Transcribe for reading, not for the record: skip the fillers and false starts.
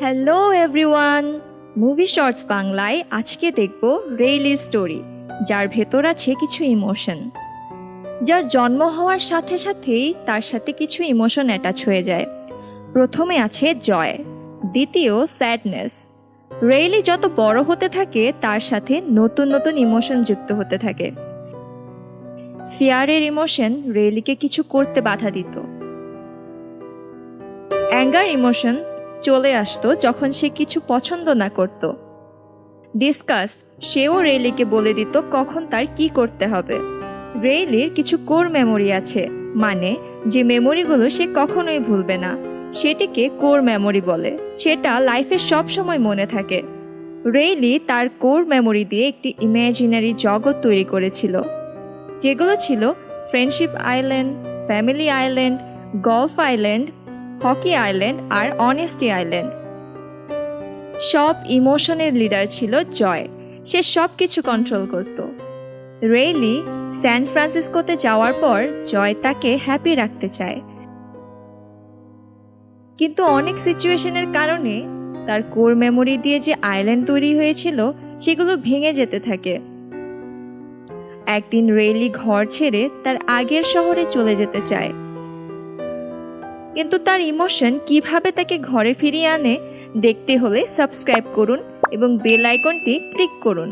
Hello everyone, movie shorts বাংলায় আজকে দেখব রেইলির স্টোরি, যার ভেতর আছে কিছু ইমোশন, যার জন্ম হওয়ার সাথে সাথেই তার সাথে কিছু ইমোশন অ্যাটাচ হয়ে যায়। প্রথমে আছে জয়, দ্বিতীয় স্যাডনেস। রেইলি যত বড় হতে থাকে তার সাথে নতুন নতুন ইমোশন যুক্ত হতে থাকে। ফিয়ারের ইমোশন রেইলিকে কিছু করতে বাধা দিত। অ্যাঙ্গার ইমোশন চলে আসতো যখন সে কিছু পছন্দ না করত। ডিসকাস, সেও রেইলিকে বলে দিত কখন তার কি করতে হবে। রেইলির কিছু কোর মেমোরি আছে, মানে যে মেমোরিগুলো সে কখনোই ভুলবে না, সেটিকে কোর মেমোরি বলে। সেটা লাইফে সব সময় মনে থাকে। রেইলি তার কোর মেমোরি দিয়ে একটি ইমাজিনারি জগৎ তৈরি করেছিল, যেগুলো ছিল friendship island, family island, golf island, hockey island আর অনেস্টি আইল্যান্ড। সব ইমোশনের লিডার ছিল জয়, সে সব কিছু কন্ট্রোল করত। রেইলি স্যান ফ্রান্সিসকোতে যাওয়ার পর জয় তাকে হ্যাপি রাখতে চায়, কিন্তু অনেক সিচুয়েশনের কারণে তার কোর মেমোরি দিয়ে যে আইল্যান্ড তৈরি হয়েছিল সেগুলো ভেঙে যেতে থাকে। একদিন রেইলি ঘর ছেড়ে তার আগের শহরে চলে যেতে চায়, কিন্তু তার ইমোশন কিভাবে তাকে ঘরে ফিরিয়ে আনে দেখতে হলে সাবস্ক্রাইব করুন এবং বেল আইকনটি ক্লিক করুন।